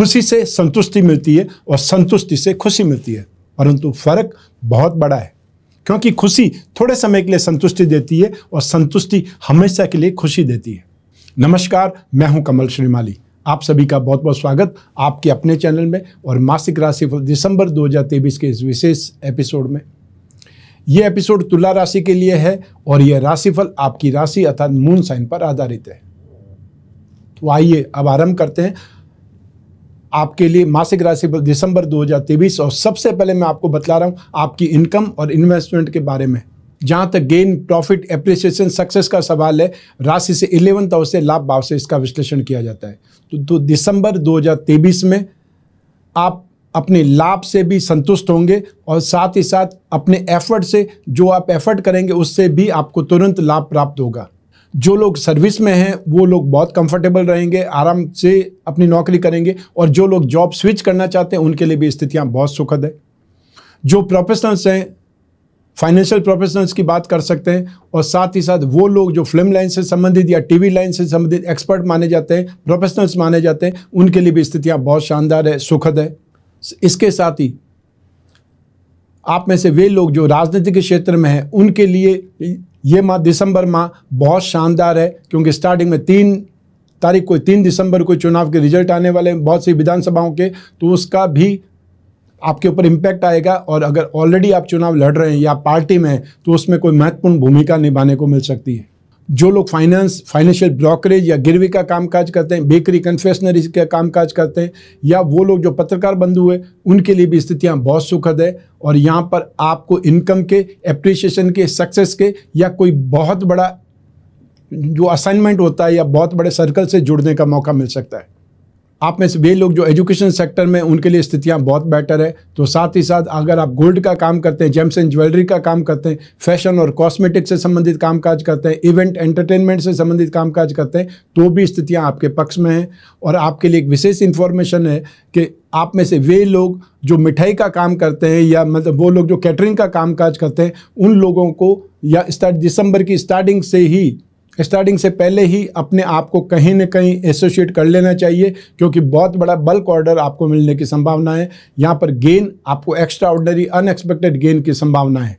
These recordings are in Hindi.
खुशी से संतुष्टि मिलती है और संतुष्टि से खुशी मिलती है, परंतु फर्क बहुत बड़ा है, क्योंकि खुशी थोड़े समय के लिए संतुष्टि देती है और संतुष्टि हमेशा के लिए खुशी देती है। नमस्कार, मैं हूं कमल श्रीमाली। आप सभी का बहुत बहुत स्वागत आपके अपने चैनल में और मासिक राशिफल दिसंबर 2023 के इस विशेष एपिसोड में। यह एपिसोड तुला राशि के लिए है और यह राशिफल आपकी राशि अर्थात मून साइन पर आधारित है। तो आइए अब आरंभ करते हैं आपके लिए मासिक राशिफल दिसंबर 2023। और सबसे पहले मैं आपको बतला रहा हूं आपकी इनकम और इन्वेस्टमेंट के बारे में। जहां तक गेन, प्रॉफिट, एप्रिसिएशन, सक्सेस का सवाल है, राशि से 11th हाउस से लाभ भाव से इसका विश्लेषण किया जाता है। तो दिसंबर 2023 में आप अपने लाभ से भी संतुष्ट होंगे और साथ ही साथ अपने एफर्ट से, जो आप एफर्ट करेंगे उससे भी आपको तुरंत लाभ प्राप्त होगा। जो लोग सर्विस में हैं वो लोग बहुत कंफर्टेबल रहेंगे, आराम से अपनी नौकरी करेंगे, और जो लोग जॉब स्विच करना चाहते हैं उनके लिए भी स्थितियां बहुत सुखद है। जो प्रोफेशनल्स हैं, फाइनेंशियल प्रोफेशनल्स की बात कर सकते हैं, और साथ ही साथ वो लोग जो फिल्म लाइन से संबंधित या टीवी लाइन से संबंधित एक्सपर्ट माने जाते हैं, प्रोफेशनल्स माने जाते हैं, उनके लिए भी स्थितियां बहुत शानदार है, सुखद है। इसके साथ ही आप में से वे लोग जो राजनीति के क्षेत्र में हैं उनके लिए ये माह, दिसंबर माह बहुत शानदार है, क्योंकि स्टार्टिंग में 3 दिसंबर को चुनाव के रिजल्ट आने वाले हैं बहुत सी विधानसभाओं के, तो उसका भी आपके ऊपर इम्पैक्ट आएगा। और अगर ऑलरेडी आप चुनाव लड़ रहे हैं या पार्टी में हैं तो उसमें कोई महत्वपूर्ण भूमिका निभाने को मिल सकती है। जो लोग फाइनेंशियल ब्रोकरेज या गिरवी का कामकाज करते हैं, बेकरी, कन्फेक्शनरी का कामकाज करते हैं, या वो लोग जो पत्रकार बंधु हैं, उनके लिए भी स्थितियां बहुत सुखद है। और यहाँ पर आपको इनकम के, एप्रिसिएशन के, सक्सेस के, या कोई बहुत बड़ा जो असाइनमेंट होता है या बहुत बड़े सर्कल से जुड़ने का मौका मिल सकता है। आप में से वे लोग जो एजुकेशन सेक्टर में, उनके लिए स्थितियां बहुत बेटर है। तो साथ ही साथ अगर आप गोल्ड का काम करते हैं, जेम्स एंड ज्वेलरी का काम करते हैं, फैशन और कॉस्मेटिक से संबंधित कामकाज करते हैं, इवेंट एंटरटेनमेंट से संबंधित कामकाज करते हैं, तो भी स्थितियां आपके पक्ष में हैं। और आपके लिए एक विशेष इन्फॉर्मेशन है कि आप में से वे लोग जो मिठाई का काम करते हैं, या मतलब वो लोग जो कैटरिंग का कामकाज करते हैं, उन लोगों को या दिसंबर की स्टार्टिंग से पहले ही अपने आप को कहीं न कहीं एसोसिएट कर लेना चाहिए, क्योंकि बहुत बड़ा बल्क ऑर्डर आपको मिलने की संभावना है। यहाँ पर गेन, आपको एक्स्ट्रा ऑर्डिनरी अनएक्सपेक्टेड गेन की संभावना है।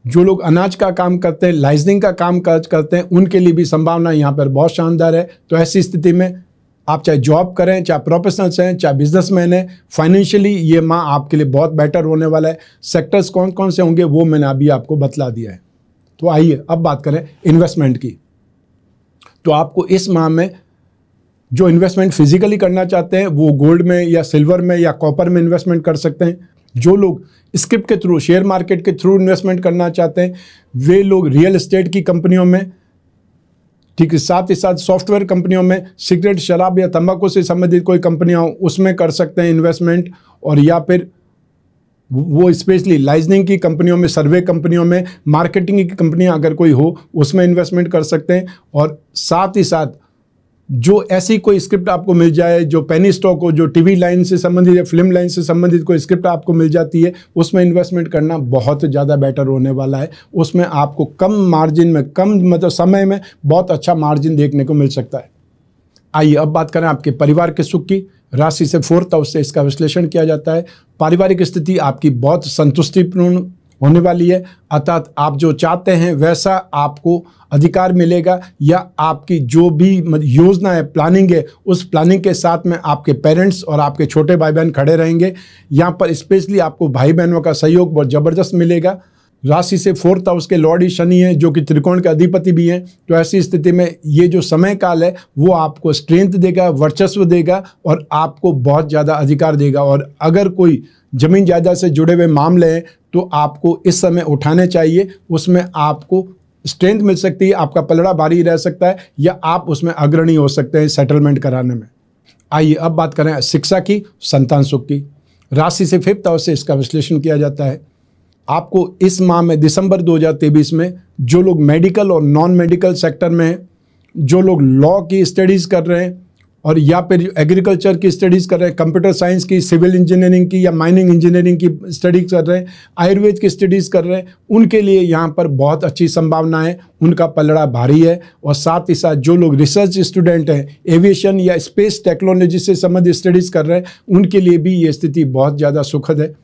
जो लोग अनाज का काम करते हैं, लाइजनिंग का काम काज करते हैं, उनके लिए भी संभावना यहाँ पर बहुत शानदार है। तो ऐसी स्थिति में आप चाहे जॉब करें, चाहे प्रोफेशनल्स हैं, चाहे बिजनेसमैन हैं, फाइनेंशियली ये माह आपके लिए बहुत बेटर होने वाला है। सेक्टर्स कौन कौन से होंगे वो मैंने अभी आपको बतला दिया है। तो आइए अब बात करें इन्वेस्टमेंट की। तो आपको इस माह में जो इन्वेस्टमेंट फिजिकली करना चाहते हैं वो गोल्ड में या सिल्वर में या कॉपर में इन्वेस्टमेंट कर सकते हैं। जो लोग स्क्रिप्ट के थ्रू, शेयर मार्केट के थ्रू इन्वेस्टमेंट करना चाहते हैं, वे लोग रियल एस्टेट की कंपनियों में, ठीक है, साथ ही साथ सॉफ्टवेयर कंपनियों में, सिगरेट, शराब या तंबाकू से संबंधित कोई कंपनियां हो उसमें कर सकते हैं इन्वेस्टमेंट। और या फिर वो स्पेशली लाइजनिंग की कंपनियों में, सर्वे कंपनियों में, मार्केटिंग की कंपनियां अगर कोई हो उसमें इन्वेस्टमेंट कर सकते हैं। और साथ ही साथ जो ऐसी कोई स्क्रिप्ट आपको मिल जाए, जो पेनी स्टॉक हो, जो टीवी लाइन से संबंधित या फिल्म लाइन से संबंधित कोई स्क्रिप्ट आपको मिल जाती है, उसमें इन्वेस्टमेंट करना बहुत ज़्यादा बेटर होने वाला है। उसमें आपको कम मार्जिन में, कम मतलब समय में बहुत अच्छा मार्जिन देखने को मिल सकता है। आइए अब बात करें आपके परिवार के सुख की। राशि से 4th हाउस से इसका विश्लेषण किया जाता है। पारिवारिक स्थिति आपकी बहुत संतुष्टिपूर्ण होने वाली है, अर्थात आप जो चाहते हैं वैसा आपको अधिकार मिलेगा, या आपकी जो भी योजना है, प्लानिंग है, उस प्लानिंग के साथ में आपके पेरेंट्स और आपके छोटे भाई बहन खड़े रहेंगे। यहाँ पर स्पेशली आपको भाई बहनों का सहयोग बहुत ज़बरदस्त मिलेगा। राशि से 4th हाउस के लॉर्ड ही शनि हैं, जो कि त्रिकोण के अधिपति भी हैं। तो ऐसी स्थिति में ये जो समय काल है वो आपको स्ट्रेंथ देगा, वर्चस्व देगा और आपको बहुत ज़्यादा अधिकार देगा। और अगर कोई जमीन जायदाद से जुड़े हुए मामले हैं तो आपको इस समय उठाने चाहिए, उसमें आपको स्ट्रेंथ मिल सकती है, आपका पलड़ा भारी रह सकता है, या आप उसमें अग्रणी हो सकते हैं सेटलमेंट कराने में। आइए अब बात करें शिक्षा की, संतान सुख की। राशि से 5th हाउस से इसका विश्लेषण किया जाता है। आपको इस माह में, दिसंबर 2023 में, जो लोग मेडिकल और नॉन मेडिकल सेक्टर में हैं, जो लोग लॉ की स्टडीज़ कर रहे हैं, और या फिर एग्रीकल्चर की स्टडीज़ कर रहे हैं, कंप्यूटर साइंस की, सिविल इंजीनियरिंग की या माइनिंग इंजीनियरिंग की स्टडी कर रहे हैं, आयुर्वेद की स्टडीज़ कर रहे हैं, उनके लिए यहाँ पर बहुत अच्छी संभावना है, उनका पलड़ा भारी है। और साथ ही साथ जो लोग रिसर्च स्टूडेंट हैं, एविएशन या स्पेस टेक्नोलॉजी से संबंधित स्टडीज़ कर रहे हैं, उनके लिए भी ये स्थिति बहुत ज़्यादा सुखद है।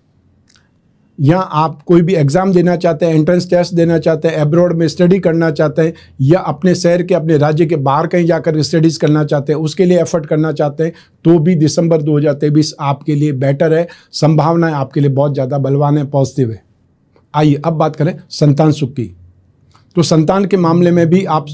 यहाँ आप कोई भी एग्ज़ाम देना चाहते हैं, एंट्रेंस टेस्ट देना चाहते हैं, एब्रॉड में स्टडी करना चाहते हैं, या अपने शहर के, अपने राज्य के बाहर कहीं जाकर स्टडीज़ करना चाहते हैं, उसके लिए एफर्ट करना चाहते हैं, तो भी दिसंबर 2023 आपके लिए बेटर है। संभावनाएं आपके लिए बहुत ज़्यादा बलवान है, पॉजिटिव है। आइए अब बात करें संतान सुख की। तो संतान के मामले में भी आप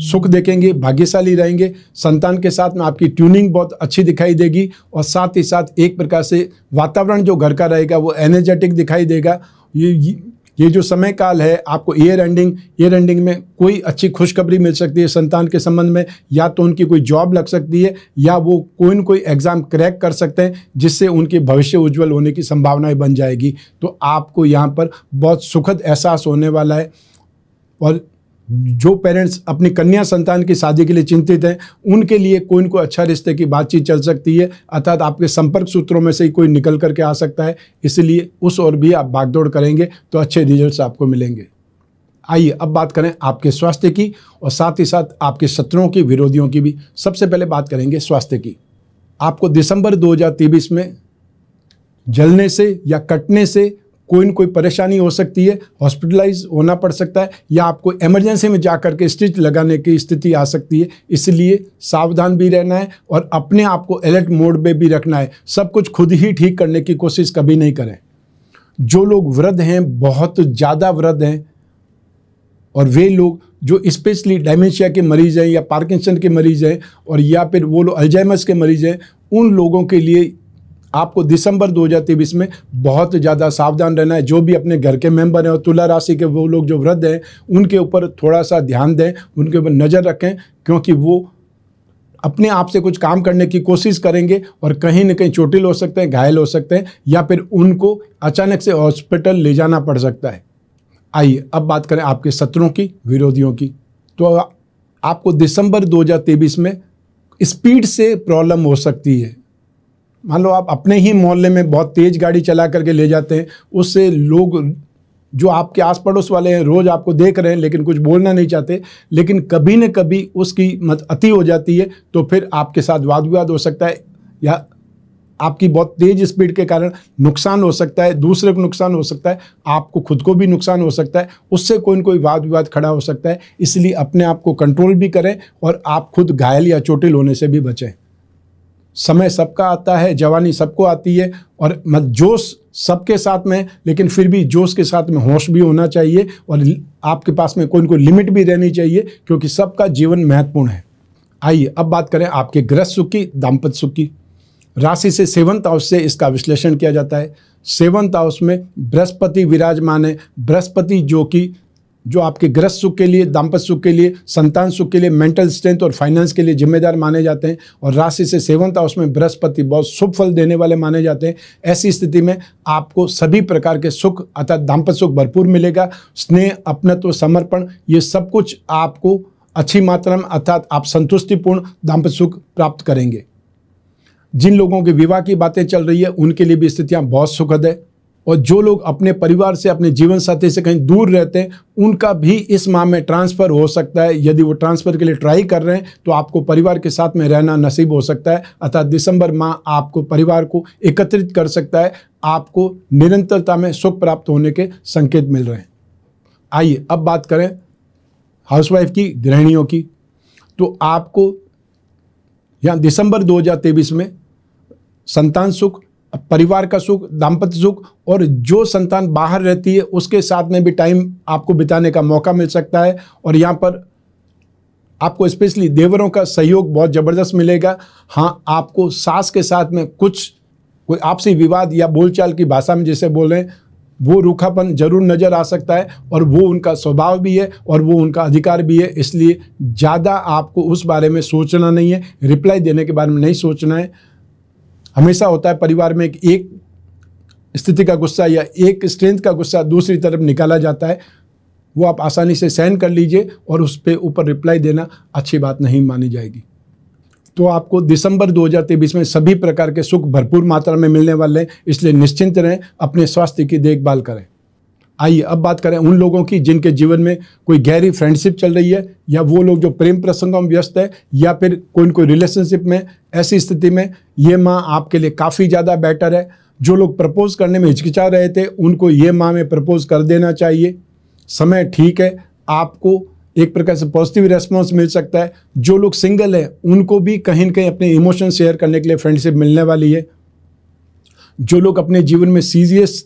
सुख देखेंगे, भाग्यशाली रहेंगे। संतान के साथ में आपकी ट्यूनिंग बहुत अच्छी दिखाई देगी, और साथ ही साथ एक प्रकार से वातावरण जो घर का रहेगा वो एनर्जेटिक दिखाई देगा। ये जो समय काल है, आपको ईयर एंडिंग में कोई अच्छी खुशखबरी मिल सकती है संतान के संबंध में, या तो उनकी कोई जॉब लग सकती है, या वो कोई न कोई एग्ज़ाम क्रैक कर सकते हैं, जिससे उनके भविष्य उज्जवल होने की संभावनाएं बन जाएगी। तो आपको यहाँ पर बहुत सुखद एहसास होने वाला है। और जो पेरेंट्स अपनी कन्या संतान की शादी के लिए चिंतित हैं, उनके लिए कोई न कोई अच्छा रिश्ते की बातचीत चल सकती है, अर्थात आपके संपर्क सूत्रों में से ही कोई निकल करके आ सकता है। इसलिए उस ओर भी आप भागदौड़ करेंगे तो अच्छे रिजल्ट्स आपको मिलेंगे। आइए अब बात करें आपके स्वास्थ्य की, और साथ ही साथ आपके शत्रुओं की, विरोधियों की भी। सबसे पहले बात करेंगे स्वास्थ्य की। आपको दिसंबर 2023 में जलने से या कटने से कोई न कोई परेशानी हो सकती है, हॉस्पिटलाइज होना पड़ सकता है, या आपको इमरजेंसी में जाकर के स्टिच लगाने की स्थिति आ सकती है। इसलिए सावधान भी रहना है और अपने आप को अलर्ट मोड में भी रखना है। सब कुछ खुद ही ठीक करने की कोशिश कभी नहीं करें। जो लोग वृद्ध हैं, बहुत ज़्यादा वृद्ध हैं, और वे लोग जो स्पेशली डायमेंशिया के मरीज़ हैं, या पार्किंसन के मरीज़ हैं, और या फिर वो लोग अल्जाइमर्स के मरीज़ हैं, उन लोगों के लिए आपको दिसंबर 2023 में बहुत ज़्यादा सावधान रहना है। जो भी अपने घर के मेंबर हैं और तुला राशि के वो लोग जो वृद्ध हैं, उनके ऊपर थोड़ा सा ध्यान दें, उनके ऊपर नज़र रखें, क्योंकि वो अपने आप से कुछ काम करने की कोशिश करेंगे और कहीं न कहीं चोटिल हो सकते हैं, घायल हो सकते हैं, या फिर उनको अचानक से हॉस्पिटल ले जाना पड़ सकता है। आइए अब बात करें आपके शत्रुओं की, विरोधियों की। तो आपको दिसंबर 2023 में स्पीड से प्रॉब्लम हो सकती है। मान लो आप अपने ही मोहल्ले में बहुत तेज़ गाड़ी चला करके ले जाते हैं, उससे लोग जो आपके आस पड़ोस वाले हैं रोज़ आपको देख रहे हैं, लेकिन कुछ बोलना नहीं चाहते, लेकिन कभी न कभी उसकी अति हो जाती है, तो फिर आपके साथ वाद विवाद हो सकता है, या आपकी बहुत तेज़ स्पीड के कारण नुकसान हो सकता है, दूसरे को नुकसान हो सकता है, आपको खुद को भी नुकसान हो सकता है, उससे कोई न कोई वाद विवाद खड़ा हो सकता है। इसलिए अपने आप को कंट्रोल भी करें और आप खुद घायल या चोटिल होने से भी बचें। समय सबका आता है, जवानी सबको आती है, और जोश सबके साथ में, लेकिन फिर भी जोश के साथ में होश भी होना चाहिए, और आपके पास में कोई न कोई लिमिट भी रहनी चाहिए, क्योंकि सबका जीवन महत्वपूर्ण है। आइए अब बात करें आपके गृह सुख की, दाम्पत्य सुख की। राशि से 7th हाउस से इसका विश्लेषण किया जाता है। 7th हाउस में बृहस्पति विराजमान है। बृहस्पति जो आपके गृह सुख के लिए, दाम्पत्य सुख के लिए, संतान सुख के लिए, मेंटल स्ट्रेंथ और फाइनेंस के लिए जिम्मेदार माने जाते हैं, और राशि से 7th हाउस में बृहस्पति बहुत शुभ फल देने वाले माने जाते हैं। ऐसी स्थिति में आपको सभी प्रकार के सुख अर्थात दाम्पत्य सुख भरपूर मिलेगा। स्नेह, अपनत्व, समर्पण, ये सब कुछ आपको अच्छी मात्रा में अर्थात आप संतुष्टिपूर्ण दाम्पत्य सुख प्राप्त करेंगे। जिन लोगों के विवाह की बातें चल रही है, उनके लिए भी स्थितियाँ बहुत सुखद है। और जो लोग अपने परिवार से, अपने जीवन साथी से कहीं दूर रहते हैं, उनका भी इस माह में ट्रांसफ़र हो सकता है। यदि वो ट्रांसफ़र के लिए ट्राई कर रहे हैं, तो आपको परिवार के साथ में रहना नसीब हो सकता है। अर्थात दिसंबर माह आपको परिवार को एकत्रित कर सकता है, आपको निरंतरता में सुख प्राप्त होने के संकेत मिल रहे हैं। आइए अब बात करें हाउसवाइफ की, गृहिणियों की। तो आपको यहाँ दिसंबर 2023 में संतान सुख, परिवार का सुख, दाम्पत्य सुख, और जो संतान बाहर रहती है उसके साथ में भी टाइम आपको बिताने का मौका मिल सकता है। और यहाँ पर आपको स्पेशली देवरों का सहयोग बहुत ज़बरदस्त मिलेगा। हाँ, आपको सास के साथ में कोई आपसी विवाद या बोलचाल की भाषा में जैसे बोल रहे हैं, वो रूखापन जरूर नज़र आ सकता है, और वो उनका स्वभाव भी है और वो उनका अधिकार भी है। इसलिए ज़्यादा आपको उस बारे में सोचना नहीं है, रिप्लाई देने के बारे में नहीं सोचना है। हमेशा होता है परिवार में एक स्थिति का गुस्सा या एक स्ट्रेंथ का गुस्सा दूसरी तरफ निकाला जाता है, वो आप आसानी से सहन कर लीजिए, और उस पर ऊपर रिप्लाई देना अच्छी बात नहीं मानी जाएगी। तो आपको दिसंबर 2023 में सभी प्रकार के सुख भरपूर मात्रा में मिलने वाले हैं, इसलिए निश्चिंत रहें, अपने स्वास्थ्य की देखभाल करें। आइए अब बात करें उन लोगों की जिनके जीवन में कोई गहरी फ्रेंडशिप चल रही है, या वो लोग जो प्रेम प्रसंगों में व्यस्त है, या फिर कोई न कोई रिलेशनशिप में। ऐसी स्थिति में ये माह आपके लिए काफ़ी ज़्यादा बेटर है। जो लोग प्रपोज करने में हिचकिचा रहे थे, उनको ये माह में प्रपोज कर देना चाहिए। समय ठीक है, आपको एक प्रकार से पॉजिटिव रेस्पॉन्स मिल सकता है। जो लोग सिंगल हैं, उनको भी कहीं न कहीं अपने इमोशन शेयर करने के लिए फ्रेंडशिप मिलने वाली है। जो लोग अपने जीवन में सीरियस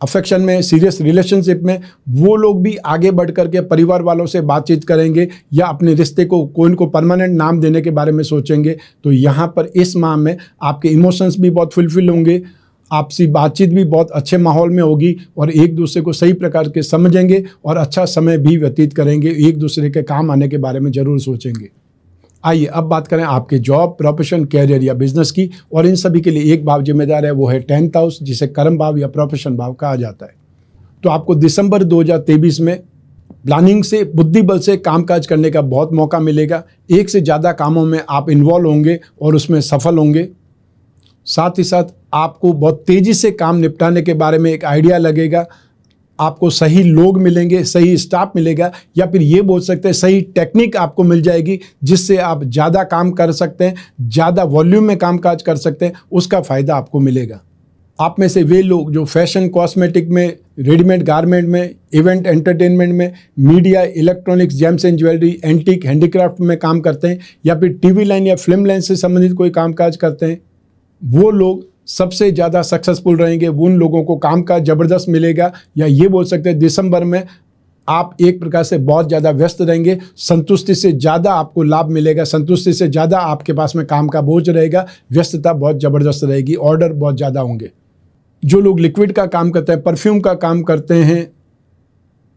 अफेक्शन में, सीरियस रिलेशनशिप में, वो लोग भी आगे बढ़ करके परिवार वालों से बातचीत करेंगे या अपने रिश्ते को कोई को परमानेंट नाम देने के बारे में सोचेंगे। तो यहाँ पर इस माह में आपके इमोशंस भी बहुत फुलफिल होंगे, आपसी बातचीत भी बहुत अच्छे माहौल में होगी, और एक दूसरे को सही प्रकार के समझेंगे और अच्छा समय भी व्यतीत करेंगे। एक दूसरे के काम आने के बारे में ज़रूर सोचेंगे। आइए अब बात करें आपके जॉब, प्रोफेशन, कैरियर या बिजनेस की। और इन सभी के लिए एक भाव जिम्मेदार है, वो है 10th हाउस, जिसे कर्म भाव या प्रोफेशन भाव कहा जाता है। तो आपको दिसंबर 2023 में प्लानिंग से, बुद्धि बल से कामकाज करने का बहुत मौका मिलेगा। एक से ज़्यादा कामों में आप इन्वॉल्व होंगे और उसमें सफल होंगे। साथ ही साथ आपको बहुत तेज़ी से काम निपटाने के बारे में एक आइडिया लगेगा। आपको सही लोग मिलेंगे, सही स्टाफ मिलेगा, या फिर ये बोल सकते हैं सही टेक्निक आपको मिल जाएगी, जिससे आप ज़्यादा काम कर सकते हैं, ज़्यादा वॉल्यूम में कामकाज कर सकते हैं। उसका फ़ायदा आपको मिलेगा। आप में से वे लोग जो फैशन, कॉस्मेटिक में, रेडीमेड गारमेंट में, इवेंट एंटरटेनमेंट में, media, electronics, James and jewellery, antique, handicraft में काम करते हैं, या फिर टीवी लाइन या फिल्म लाइन से संबंधित कोई कामकाज करते हैं, वो लोग सबसे ज़्यादा सक्सेसफुल रहेंगे। उन लोगों को काम का ज़बरदस्त मिलेगा, या ये बोल सकते हैं दिसंबर में आप एक प्रकार से बहुत ज़्यादा व्यस्त रहेंगे। संतुष्टि से ज़्यादा आपको लाभ मिलेगा, संतुष्टि से ज़्यादा आपके पास में काम का बोझ रहेगा, व्यस्तता बहुत ज़बरदस्त रहेगी, ऑर्डर बहुत ज़्यादा होंगे। जो लोग लिक्विड का काम करते हैं, परफ्यूम का काम करते हैं,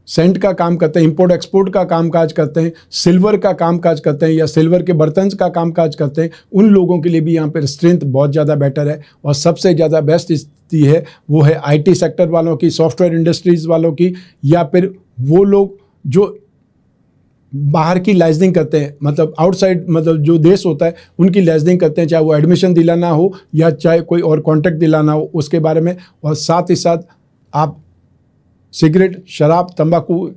सेंट का काम करते हैं, इंपोर्ट एक्सपोर्ट का कामकाज करते हैं, सिल्वर का कामकाज करते हैं, या सिल्वर के बर्तन का कामकाज करते हैं, उन लोगों के लिए भी यहाँ पर स्ट्रेंथ बहुत ज़्यादा बेटर है। और सबसे ज़्यादा बेस्ट स्थिति है वो है IT सेक्टर वालों की, सॉफ्टवेयर इंडस्ट्रीज़ वालों की, या फिर वो लोग जो बाहर की लाइजनिंग करते हैं, मतलब आउटसाइड, मतलब जो देश होता है उनकी लाइजनिंग करते हैं, चाहे वो एडमिशन दिलाना हो या चाहे कोई और कॉन्ट्रैक्ट दिलाना हो उसके बारे में। और साथ ही साथ आप सिगरेट, शराब, तंबाकू,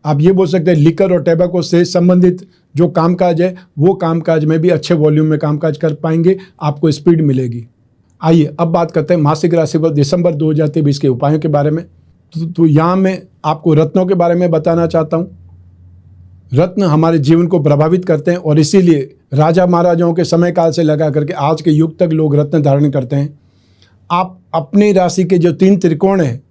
आप ये बोल सकते हैं लिकर और टैबाको से संबंधित जो कामकाज है, वो कामकाज में भी अच्छे वॉल्यूम में कामकाज कर पाएंगे, आपको स्पीड मिलेगी। आइए अब बात करते हैं मासिक राशिफल दिसंबर 2023 के उपायों के बारे में। तो यहाँ मैं आपको रत्नों के बारे में बताना चाहता हूँ। रत्न हमारे जीवन को प्रभावित करते हैं, और इसीलिए राजा महाराजाओं के समय काल से लगा करके आज के युग तक लोग रत्न धारण करते हैं। आप अपनी राशि के जो 3 त्रिकोण हैं,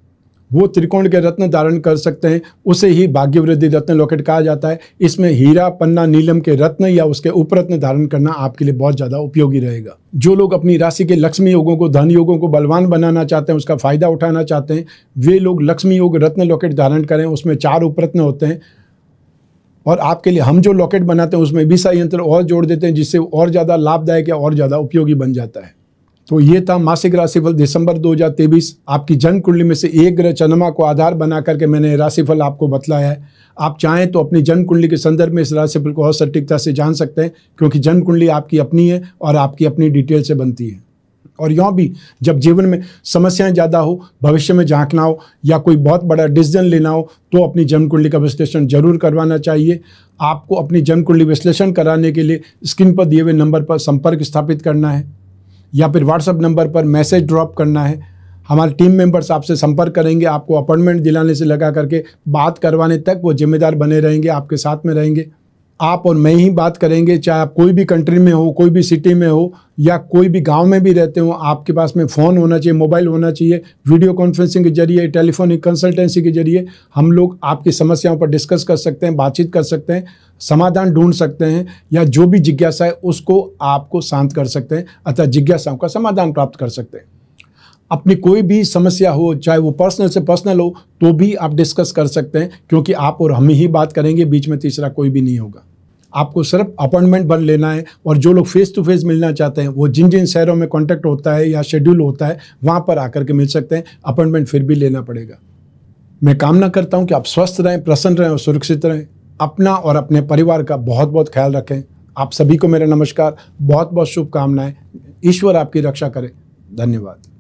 वो त्रिकोण के रत्न धारण कर सकते हैं, उसे ही भाग्यवृद्धि रत्न लॉकेट कहा जाता है। इसमें हीरा, पन्ना, नीलम के रत्न या उसके उपरत्न धारण करना आपके लिए बहुत ज़्यादा उपयोगी रहेगा। जो लोग अपनी राशि के लक्ष्मी योगों को, धन योगों को बलवान बनाना चाहते हैं, उसका फायदा उठाना चाहते हैं, वे लोग लक्ष्मी योग रत्न लॉकेट धारण करें। उसमें 4 उपरत्न होते हैं, और आपके लिए हम जो लॉकेट बनाते हैं उसमें 20 यंत्र और जोड़ देते हैं, जिससे और ज़्यादा लाभदायक या और ज़्यादा उपयोगी बन जाता है। तो ये था मासिक राशिफल दिसंबर 2023। आपकी जन्म कुंडली में से एक ग्रह चंद्रमा को आधार बना करके मैंने राशिफल आपको बतलाया है। आप चाहें तो अपनी जन्म कुंडली के संदर्भ में इस राशिफल को और सटीकता से जान सकते हैं, क्योंकि जन्म कुंडली आपकी अपनी है और आपकी अपनी डिटेल से बनती है। और यूँ भी जब जीवन में समस्याएं ज़्यादा हो, भविष्य में झांकना हो, या कोई बहुत बड़ा डिसीजन लेना हो, तो अपनी जन्म कुंडली का विश्लेषण जरूर करवाना चाहिए। आपको अपनी जन्म कुंडली विश्लेषण कराने के लिए स्क्रीन पर दिए हुए नंबर पर संपर्क स्थापित करना है, या फिर व्हाट्सएप नंबर पर मैसेज ड्रॉप करना है। हमारे टीम मेंबर्स आपसे संपर्क करेंगे, आपको अपॉइंटमेंट दिलाने से लगा करके बात करवाने तक वो जिम्मेदार बने रहेंगे, आपके साथ में रहेंगे। आप और मैं ही बात करेंगे, चाहे आप कोई भी कंट्री में हो, कोई भी सिटी में हो, या कोई भी गांव में भी रहते हो। आपके पास में फ़ोन होना चाहिए, मोबाइल होना चाहिए। वीडियो कॉन्फ्रेंसिंग के जरिए, टेलीफोनिक कंसल्टेंसी के जरिए हम लोग आपकी समस्याओं पर डिस्कस कर सकते हैं, बातचीत कर सकते हैं, समाधान ढूंढ सकते हैं, या जो भी जिज्ञासा है उसको आपको शांत कर सकते हैं, अतः जिज्ञासाओं का समाधान प्राप्त कर सकते हैं। अपनी कोई भी समस्या हो, चाहे वो पर्सनल से पर्सनल हो, तो भी आप डिस्कस कर सकते हैं, क्योंकि आप और हम ही बात करेंगे, बीच में तीसरा कोई भी नहीं होगा। आपको सिर्फ अपॉइंटमेंट भर लेना है। और जो लोग फेस टू फेस मिलना चाहते हैं, वो जिन जिन शहरों में कॉन्टैक्ट होता है या शेड्यूल होता है, वहाँ पर आकर के मिल सकते हैं। अपॉइंटमेंट फिर भी लेना पड़ेगा। मैं कामना करता हूँ कि आप स्वस्थ रहें, प्रसन्न रहें और सुरक्षित रहें। अपना और अपने परिवार का बहुत बहुत ख्याल रखें। आप सभी को मेरा नमस्कार, बहुत बहुत शुभकामनाएं। ईश्वर आपकी रक्षा करे। धन्यवाद।